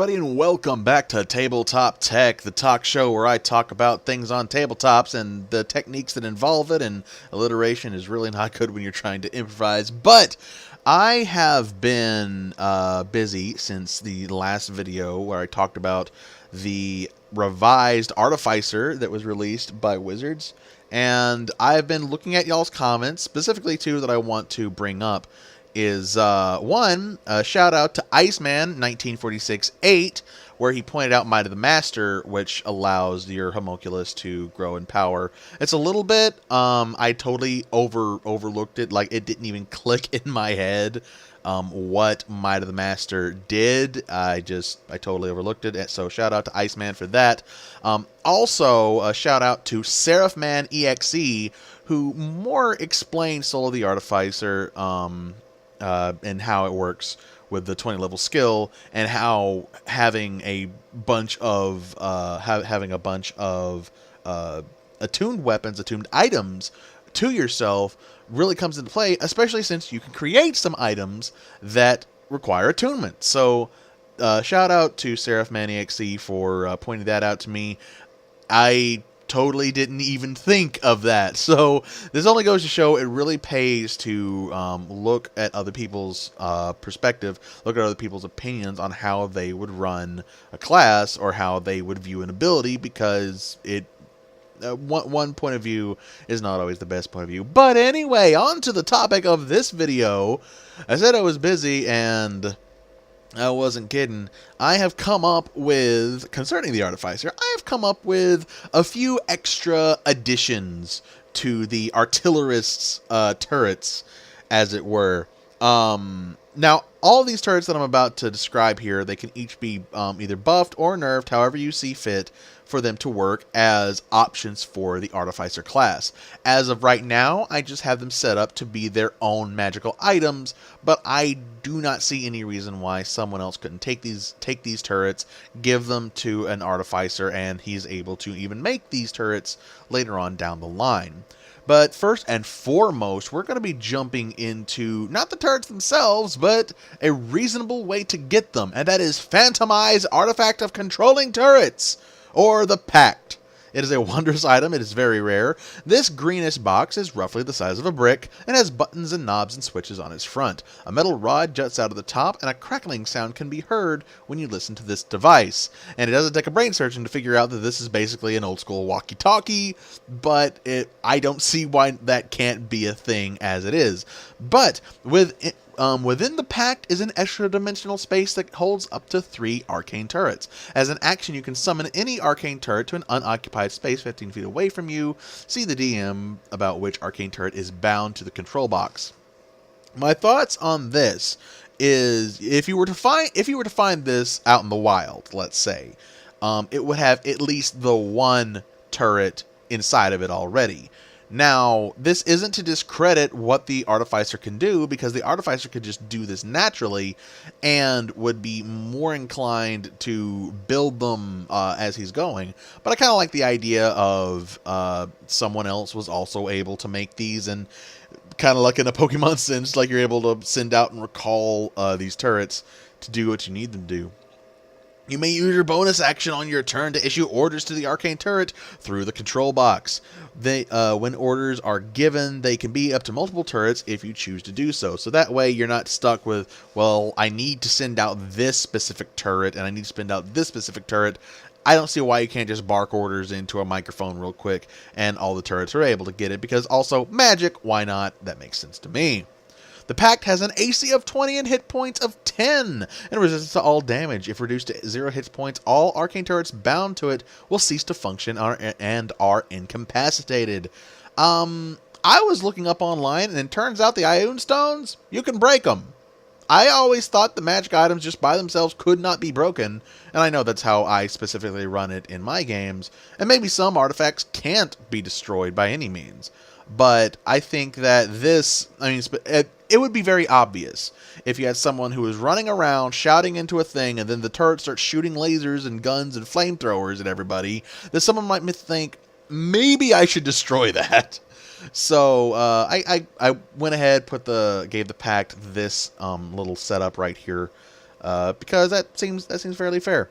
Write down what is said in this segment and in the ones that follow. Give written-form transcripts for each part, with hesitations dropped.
everybody, and welcome back to Tabletop Tech, the talk show where I talk about things on tabletops and the techniques that involve it, and alliteration is really not good when you're trying to improvise, but I have been busy since the last video where I talked about the revised Artificer that was released by Wizards, and I've been looking at y'all's comments, specifically two that I want to bring up. Is one, shout out to Iceman 1946-8, where he pointed out Might of the Master, which allows your homunculus to grow in power. It's a little bit, I totally overlooked it, like it didn't even click in my head what Might of the Master did. I totally overlooked it, so shout out to Iceman for that. Also, a shout out to Seraphman EXE, who more explained Soul of the Artificer, and how it works with the 20 level skill, and how having a bunch of attuned weapons, attuned items to yourself really comes into play, especially since you can create some items that require attunement. So shout out to Seraphman EXE for pointing that out to me. I totally didn't even think of that. So this only goes to show it really pays to look at other people's perspective, look at other people's opinions on how they would run a class or how they would view an ability, because one point of view is not always the best point of view. But anyway, on to the topic of this video. I said I was busy, and I wasn't kidding. I have come up with, concerning the Artificer, I have come up with a few extra additions to the artillerist's turrets, as it were. Now, all these turrets that I'm about to describe here, they can each be either buffed or nerfed, however you see fit, for them to work as options for the Artificer class. As of right now, I just have them set up to be their own magical items, but I do not see any reason why someone else couldn't take these turrets, give them to an Artificer, and he's able to even make these turrets later on down the line. But first and foremost, we're going to be jumping into not the turrets themselves, but a reasonable way to get them, and that is Phantomized Artifact of Controlling Turrets, or the Pact. It is a wondrous item. It is very rare. This greenish box is roughly the size of a brick and has buttons and knobs and switches on its front. A metal rod juts out of the top, and a crackling sound can be heard when you listen to this device. And it doesn't take a brain surgeon to figure out that this is basically an old school walkie-talkie, but I don't see why that can't be a thing as it is. But within the Pact is an extra-dimensional space that holds up to 3 arcane turrets. As an action, you can summon any arcane turret to an unoccupied space 15 feet away from you. See the DM about which arcane turret is bound to the control box. My thoughts on this is, if you were to find this out in the wild, let's say, it would have at least the one turret inside of it already. Now, this isn't to discredit what the Artificer can do, because the Artificer could just do this naturally and would be more inclined to build them as he's going. But I kind of like the idea of someone else was also able to make these, and kind of like in a Pokemon sense, like you're able to send out and recall these turrets to do what you need them to do. You may use your bonus action on your turn to issue orders to the arcane turret through the control box. When orders are given, they can be up to multiple turrets if you choose to do so. So that way you're not stuck with, well, I need to send out this specific turret and I need to send out this specific turret. I don't see why you can't just bark orders into a microphone real quick and all the turrets are able to get it, because also magic, why not? That makes sense to me. The Pact has an AC of 20 and hit points of 10, and resistance to all damage. If reduced to 0 hit points, all arcane turrets bound to it will cease to function and are incapacitated. I was looking up online, and it turns out the Ioun Stones, you can break them. I always thought the magic items just by themselves could not be broken, and I know that's how I specifically run it in my games, and maybe some artifacts can't be destroyed by any means. But I think that it would be very obvious if you had someone who was running around shouting into a thing, and then the turret starts shooting lasers and guns and flamethrowers at everybody, that someone might think, maybe I should destroy that. So I went ahead, gave the Pact this little setup right here. because that seems fairly fair.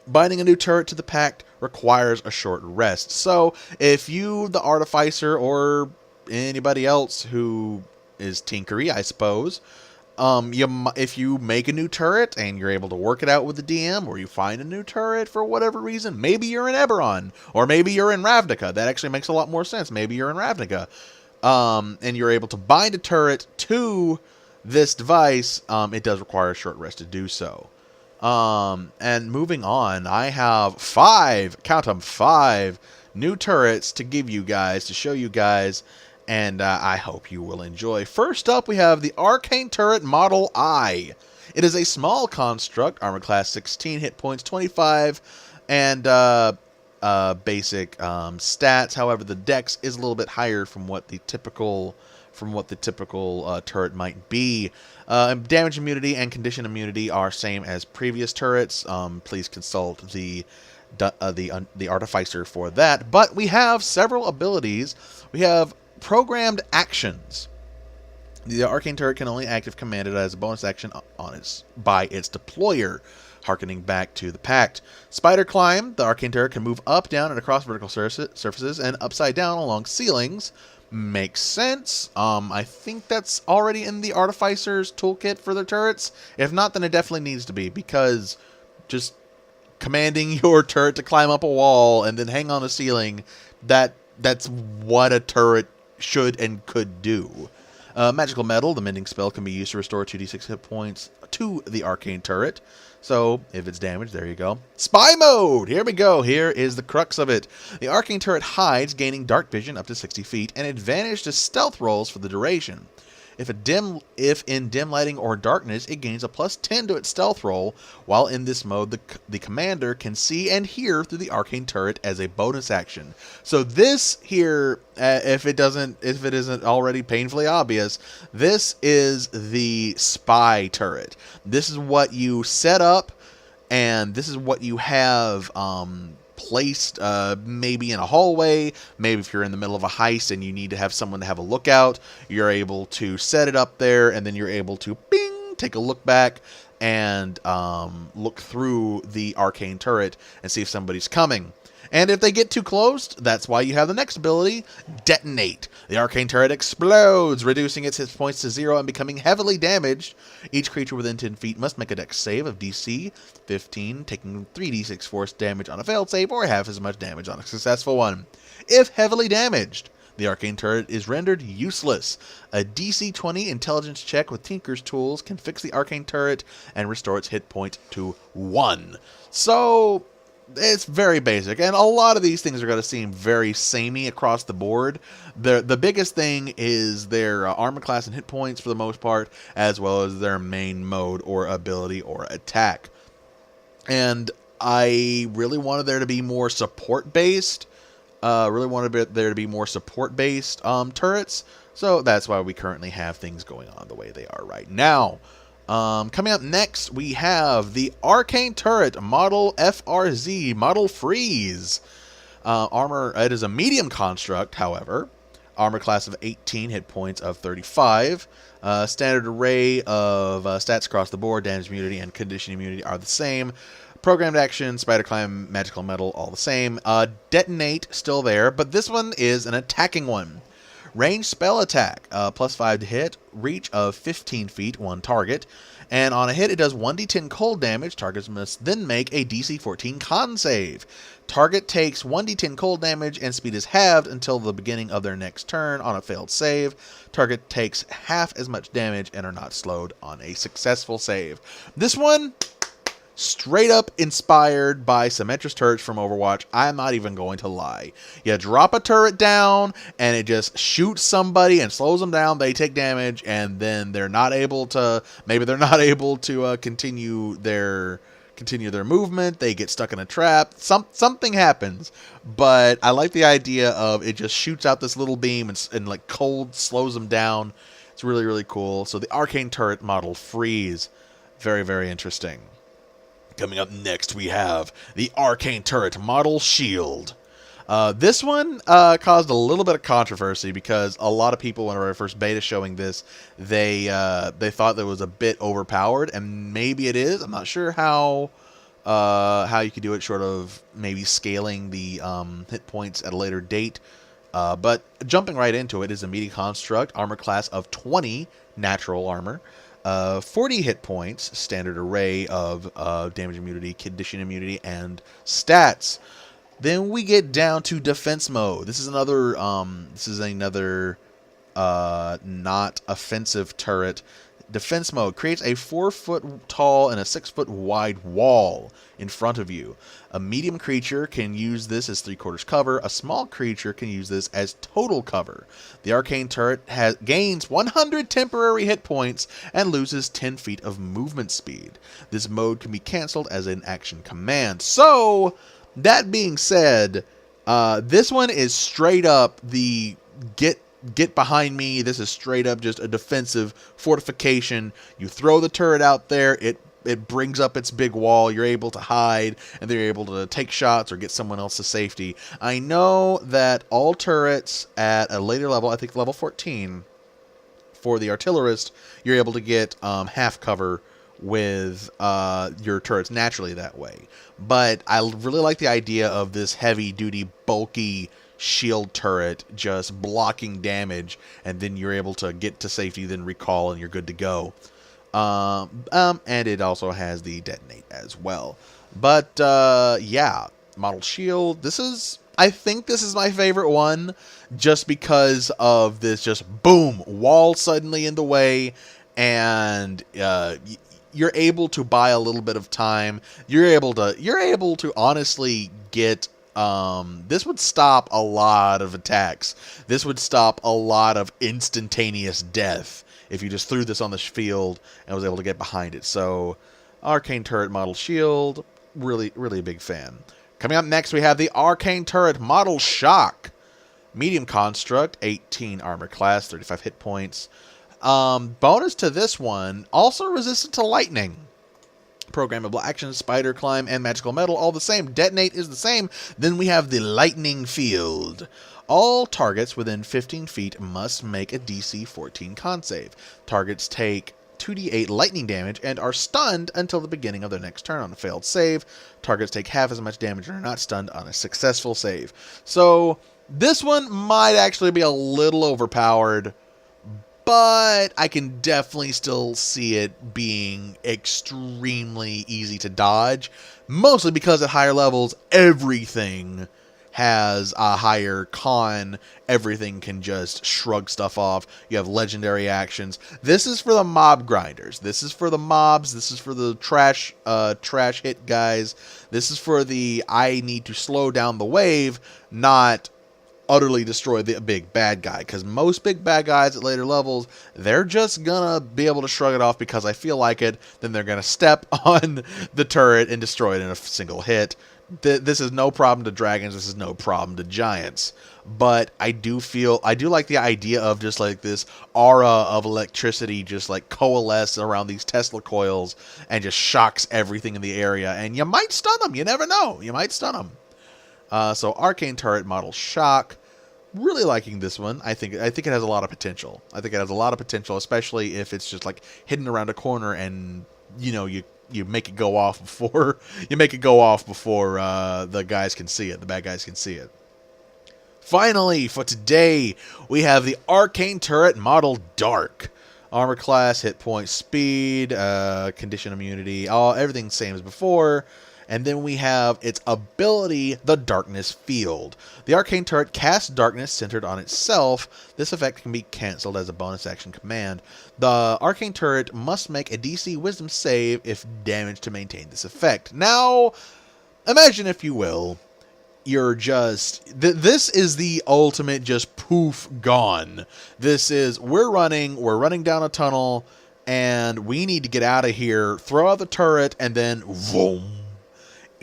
Binding a new turret to the pact requires a short rest. So if you, the Artificer, or anybody else who is tinkery, I suppose, if you make a new turret and you're able to work it out with the DM, or you find a new turret for whatever reason, maybe you're in Eberron, or maybe you're in Ravnica. That actually makes a lot more sense. Maybe you're in Ravnica, and you're able to bind a turret to this device. It does require a short rest to do so. And moving on, I have 5, count them, 5 new turrets to give you guys, to show you guys, and I hope you will enjoy. First up, we have the Arcane Turret Model I. It is a small construct, armor class 16, hit points 25, and basic stats. However, the dex is a little bit higher from what the typical turret might be. Damage immunity and condition immunity are same as previous turrets. Please consult the Artificer for that. But we have several abilities. We have programmed actions. The Arcane turret can only act if commanded as a bonus action by its deployer, harkening back to the pact. Spider climb. The Arcane turret can move up, down, and across vertical surfaces and upside down along ceilings. Makes sense. I think that's already in the Artificer's toolkit for their turrets. If not, then it definitely needs to be, because just commanding your turret to climb up a wall and then hang on a ceiling, that's what a turret should and could do. Magical Metal, the mending spell, can be used to restore 2d6 hit points to the Arcane turret. So, if it's damaged, there you go. Spy mode! Here we go. Here is the crux of it. The Arcane turret hides, gaining dark vision up to 60 feet, and advantage to stealth rolls for the duration. If in dim lighting or darkness, it gains a +10 to its stealth roll. While in this mode, the commander can see and hear through the Arcane turret as a bonus action. So this here, if it isn't already painfully obvious, this is the spy turret. This is what you set up, and this is what you have placed, maybe in a hallway. Maybe if you're in the middle of a heist and you need to have someone to have a lookout, you're able to set it up there, and then you're able to take a look back and look through the Arcane turret and see if somebody's coming. And if they get too close, that's why you have the next ability, Detonate. The Arcane turret explodes, reducing its hit points to 0 and becoming heavily damaged. Each creature within 10 feet must make a dex save of DC 15, taking 3d6 force damage on a failed save, or half as much damage on a successful one. If heavily damaged, the Arcane turret is rendered useless. A DC 20 intelligence check with Tinker's tools can fix the Arcane turret and restore its hit point to 1. So it's very basic, and a lot of these things are going to seem very samey across the board. The biggest thing is their armor class and hit points for the most part, as well as their main mode or ability or attack. And I really wanted there to be more support-based. Turrets. So that's why we currently have things going on the way they are right now. Coming up next, we have the Arcane Turret Model FRZ, Model Freeze. Armor, it is a medium construct, however. Armor class of 18, hit points of 35. Standard array of stats across the board, damage immunity and condition immunity are the same. Programmed action, Spider Climb, Magical Metal, all the same. Detonate, still there, but this one is an attacking one. Range spell attack, +5 to hit, reach of 15 feet, one target. And on a hit, it does 1d10 cold damage. Targets must then make a DC 14 con save. Target takes 1d10 cold damage, and speed is halved until the beginning of their next turn on a failed save. Target takes half as much damage and are not slowed on a successful save. This one, straight up inspired by Symmetra's turrets from Overwatch. I'm not even going to lie. You drop a turret down and it just shoots somebody and slows them down. They take damage, and then they're not able to, continue their movement. They get stuck in a trap. Something happens. But I like the idea of it just shoots out this little beam and like cold slows them down. It's really, really cool. So the Arcane Turret Model Freeze. Very, very interesting. Coming up next, we have the Arcane Turret Model Shield. This one caused a little bit of controversy because a lot of people, when I first beta showing this, they thought that it was a bit overpowered, and maybe it is. I'm not sure how you could do it, short of maybe scaling the hit points at a later date. But jumping right into it, is a meaty construct, armor class of 20, natural armor, 40 hit points, standard array of damage immunity, condition immunity, and stats. Then we get down to defense mode. This is another not offensive turret. Defense mode creates a 4-foot tall and a 6-foot wide wall in front of you. A medium creature can use this as 3/4 cover. A small creature can use this as total cover. The arcane turret gains 100 temporary hit points and loses 10 feet of movement speed. This mode can be cancelled as an action command. So, that being said, this one is straight up the get behind me. This is straight up just a defensive fortification. You throw the turret out there, it brings up its big wall, you're able to hide, and they're able to take shots or get someone else to safety. I know that all turrets at a later level, I think level 14, for the artillerist, you're able to get half cover with your turrets naturally that way. But I really like the idea of this heavy-duty, bulky shield turret just blocking damage, and then you're able to get to safety, then recall, and you're good to go. And it also has the Detonate as well. But yeah, model shield. I think this is my favorite one, just because of this just boom wall suddenly in the way, and you're able to buy a little bit of time. You're able to honestly get. This would stop a lot of attacks. This would stop a lot of instantaneous death if you just threw this on the field and was able to get behind it. So, Arcane Turret Model Shield, really, really a big fan. Coming up next, we have the Arcane Turret Model Shock. Medium construct, 18 armor class, 35 hit points. Bonus to this one, also resistant to lightning. Programmable actions, spider climb, and magical metal, all the same. Detonate is the same. Then we have the lightning field. All targets within 15 feet must make a DC 14 con save. Targets take 2d8 lightning damage and are stunned until the beginning of their next turn on a failed save. Targets take half as much damage and are not stunned on a successful save. So this one might actually be a little overpowered, but I can definitely still see it being extremely easy to dodge, mostly because at higher levels, everything has a higher con. Everything can just shrug stuff off. You have legendary actions. This is for the mob grinders. This is for the mobs. This is for the trash hit guys. This is for the I need to slow down the wave, not utterly destroy the big bad guy, because most big bad guys at later levels, they're just gonna be able to shrug it off because I feel like it. Then they're gonna step on the turret and destroy it in a single hit. This is no problem to dragons. This is no problem to giants. But I do like the idea of just like this aura of electricity just like coalesce around these Tesla coils and just shocks everything in the area. And you might stun them. You never know. You might stun them. So Arcane Turret Model Shock. Really liking this one. I think it has a lot of potential. I think it has a lot of potential, especially if it's just like hidden around a corner and you make it go off before the guys can see it. The bad guys can see it. Finally, for today, we have the Arcane Turret Model Dark. Armor class, hit point, speed, condition immunity, everything same as before. And then we have its ability, the Darkness Field. The Arcane Turret casts darkness centered on itself. This effect can be cancelled as a bonus action command. The Arcane Turret must make a DC Wisdom save if damaged to maintain this effect. Now, imagine, if you will, you're just... this is the ultimate just poof gone. This is, we're running down a tunnel, and we need to get out of here, throw out the turret, and then boom.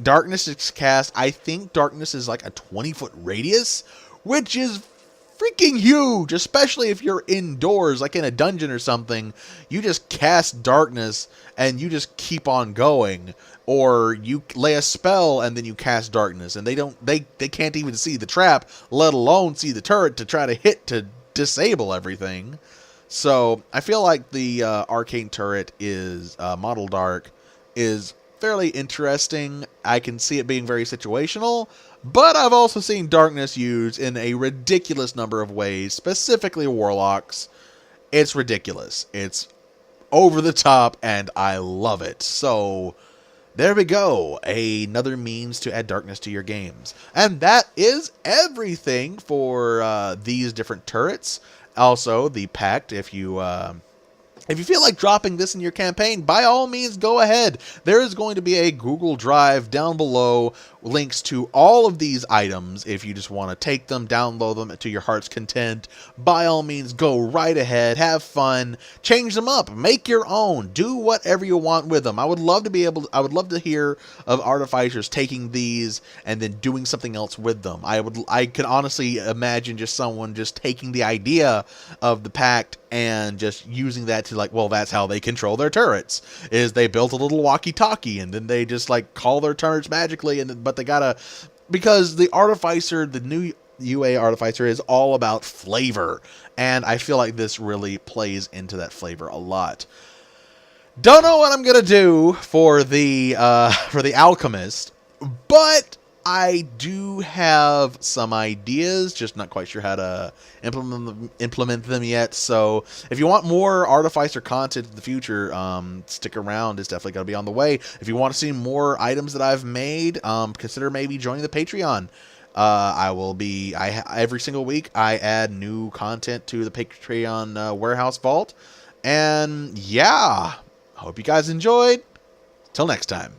Darkness is cast. I think darkness is like a 20-foot radius, which is freaking huge, especially if you're indoors, like in a dungeon or something. You just cast darkness and you just keep on going, or you lay a spell and then you cast darkness, and they can't even see the trap, let alone see the turret to try to hit to disable everything. So I feel like the Arcane turret is Model Dark is fairly interesting. I can see it being very situational, but I've also seen darkness used in a ridiculous number of ways, specifically warlocks. It's ridiculous. It's over the top, and I love it. So there we go. Another means to add darkness to your games. And that is everything for these different turrets. Also, the Pact, if you feel like dropping this in your campaign, by all means, go ahead. There is going to be a Google Drive down below, links to all of these items. If you just want to take them, download them to your heart's content, by all means, go right ahead, have fun, change them up, make your own, do whatever you want with them. I would love to hear of artificers taking these and then doing something else with them. I could honestly imagine just someone just taking the idea of the Pact and just using that to, like, well, that's how they control their turrets, is they built a little walkie-talkie and then they just, like, call their turrets magically, but they gotta, because the Artificer, the new UA Artificer, is all about flavor, and I feel like this really plays into that flavor a lot. Don't know what I'm gonna do for the Alchemist, but I do have some ideas, just not quite sure how to implement them yet. So if you want more Artificer content in the future, stick around. It's definitely going to be on the way. If you want to see more items that I've made, consider maybe joining the Patreon. Every single week I add new content to the Patreon warehouse vault. And yeah, hope you guys enjoyed. Till next time.